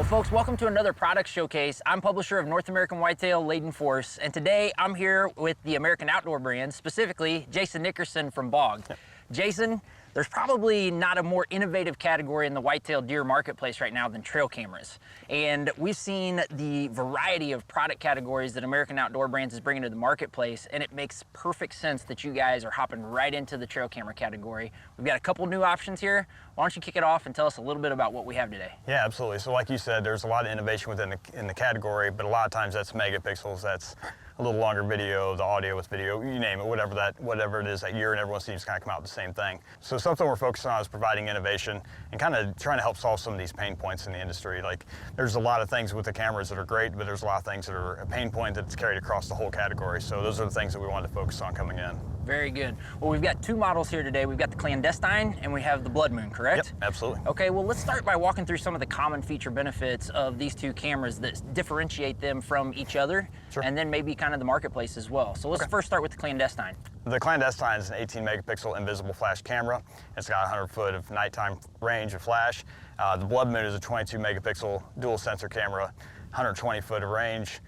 folks, welcome to another product showcase. I'm publisher of North American Whitetail, Layden Force, and today I'm here with the American Outdoor brand, specifically Jason Nickerson from BOG. Jason, there's probably not a more innovative category in the whitetail deer marketplace right now than trail cameras. And we've seen the variety of product categories that American Outdoor Brands is bringing to the marketplace, and it makes perfect sense that you guys are hopping right into the trail camera category. We've got a couple new options here. Why don't you kick it off and tell us a little bit about what we have today? Yeah, absolutely. So like you said, there's a lot of innovation in the category, but a lot of times that's megapixels, that's a little longer video, the audio with video, you name it, whatever it is that year, and everyone seems to kind of come out with the same thing. So something we're focused on is providing innovation and kind of trying to help solve some of these pain points in the industry. Like, there's a lot of things with the cameras that are great, but there's a lot of things that are a pain point that's carried across the whole category. So those are the things that we wanted to focus on coming in. Very good. Well, we've got two models here today. We've got the Clandestine and we have the Blood Moon, correct? Yep, absolutely. Okay, well, let's start by walking through some of the common feature benefits of these two cameras that differentiate them from each other, sure, and then maybe kind of the marketplace as well. So let's first start with the Clandestine. The Clandestine is an 18 megapixel invisible flash camera. It's got 100 foot of nighttime range of flash. The Blood Moon is a 22 megapixel dual sensor camera, 120 foot of range,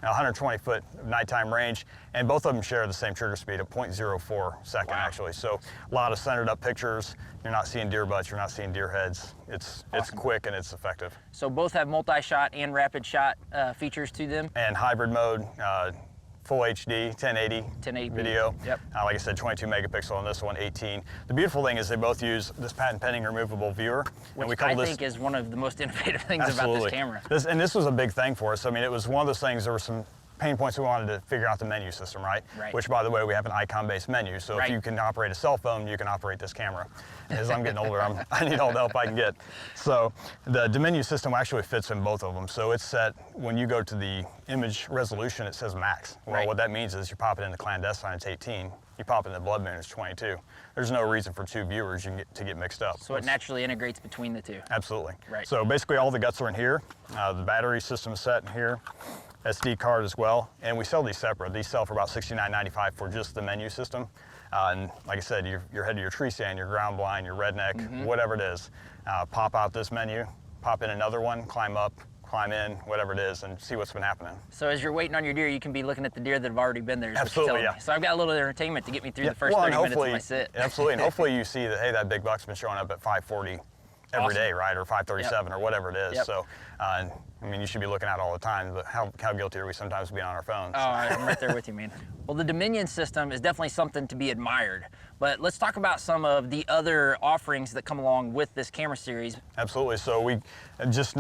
120 foot of nighttime range, and both of them share the same trigger speed of 0.04 second, actually. So a lot of centered up pictures. You're not seeing deer butts, you're not seeing deer heads. It's quick and it's effective. So both have multi-shot and rapid shot features to them. And hybrid mode, full HD, 1080 video. Yep. Like I said, 22 megapixel on this one, 18. The beautiful thing is they both use this patent pending removable viewer. Which I think is one of the most innovative things about this camera. This was a big thing for us. I mean, it was one of those things, there were some pain points we wanted to figure out the menu system, right? Which, by the way, we have an icon-based menu. So if you can operate a cell phone, you can operate this camera. As I'm getting older, I need all the help I can get. So the menu system actually fits in both of them. So it's set, when you go to the image resolution, it says max. Well, what that means is you pop it in the Clandestine, it's 18. You pop it in the Blood Moon, it's 22. There's no reason for two viewers to get mixed up. So it naturally integrates between the two. Absolutely. Right. So basically all the guts are in here. The battery system is set in here. SD card as well, and we sell these separate. These sell for about $69.95 for just the menu system. And like I said, you're headed to your tree stand, your ground blind, your redneck, whatever it is. Pop out this menu, pop in another one, climb up, climb in, whatever it is, and see what's been happening. So as you're waiting on your deer, you can be looking at the deer that have already been there. Absolutely, yeah. So I've got a little entertainment to get me through the first 30 minutes of my sit. Absolutely, and hopefully you see that, hey, that big buck's been showing up at 540 every day, right, or 537 or whatever it is. So, I mean, you should be looking at it all the time, but how guilty are we sometimes being on our phones? Oh, I'm right there with you, man. Well, the Dominion system is definitely something to be admired, but let's talk about some of the other offerings that come along with this camera series. Absolutely. So just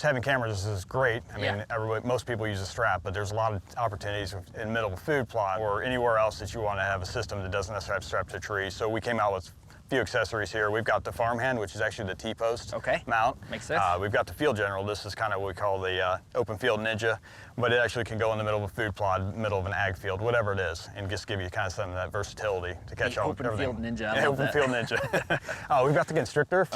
having cameras is great. I mean, most people use a strap, but there's a lot of opportunities in the middle of a food plot or anywhere else that you want to have a system that doesn't necessarily have strapped to a tree. So we came out with few accessories here. We've got the farmhand, which is actually the T-post mount. Makes sense. We've got the field general. This is kind of what we call the open field ninja, but it actually can go in the middle of a food plot, middle of an ag field, whatever it is, and just give you kind of some of that versatility to catch all open everything. Field ninja. I love open that. field ninja. We've got the constrictor.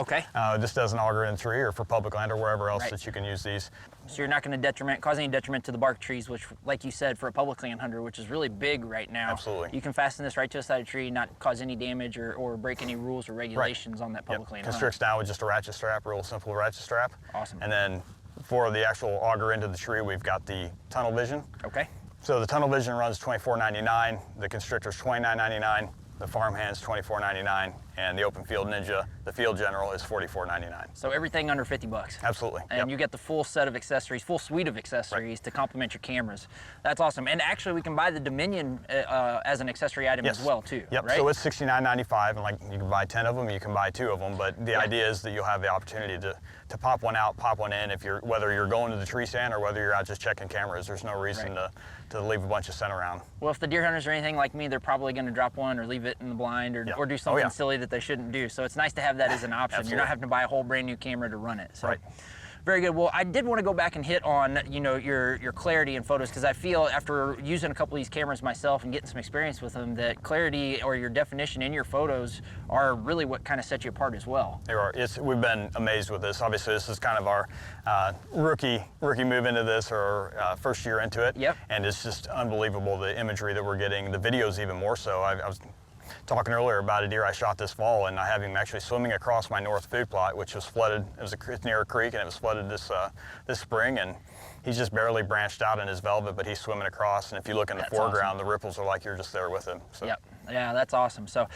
This doesn't auger in the tree or for public land or wherever else that you can use these. So you're not going to cause any detriment to the bark trees, which, like you said, for a public land hunter, which is really big right now. Absolutely. You can fasten this right to the side of a tree, not cause any damage or break any rules or regulations on that public land. Constricts down with just a ratchet strap, real simple ratchet strap. Awesome. And then for the actual auger into the tree, we've got the tunnel vision. Okay. So the tunnel vision runs $24.99, the constrictor's $29.99, the farmhand's $24.99, and the open field ninja, the field general, is $44.99. So everything under 50 bucks. Absolutely. And you get the full set of accessories, full suite of accessories to complement your cameras. That's awesome. And actually, we can buy the Dominion as an accessory item as well, too. Yep. Right? So it's $69.95, and like you can buy 10 of them, you can buy 2 of them. But the idea is that you'll have the opportunity to pop one out, pop one in. Whether you're going to the tree stand or whether you're out just checking cameras, there's no reason to leave a bunch of scent around. Well, if the deer hunters are anything like me, they're probably going to drop one or leave it in the blind or do something silly that they shouldn't do. So it's nice to have that as an option. You're not having to buy a whole brand new camera to run it. So. Very good. Well, I did want to go back and hit on, your clarity in photos, because I feel after using a couple of these cameras myself and getting some experience with them that clarity or your definition in your photos are really what kind of sets you apart as well. They are. We've been amazed with this. Obviously, this is kind of our rookie move into this, or first year into it. Yep. And it's just unbelievable, the imagery that we're getting, the videos even more so. I was talking earlier about a deer I shot this fall, and I have him actually swimming across my north food plot, which was flooded. It was near a creek, and it was flooded this spring, and he's just barely branched out in his velvet, but he's swimming across, and if you look in the foreground, the ripples are like you're just there with him. So. Yep. Yeah, that's awesome. So,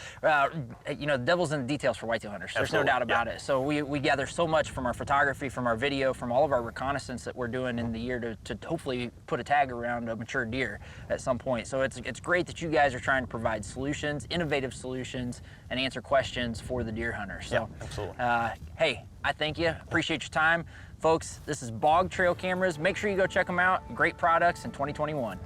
you know, the devil's in the details for whitetail hunters. There's no doubt about it. So we gather so much from our photography, from our video, from all of our reconnaissance that we're doing in the year to hopefully put a tag around a mature deer at some point. So it's great that you guys are trying to provide solutions, innovative solutions, and answer questions for the deer hunter. So, yeah, absolutely. Hey, I thank you. Appreciate your time. Folks, this is BOG Trail Cameras. Make sure you go check them out. Great products in 2021.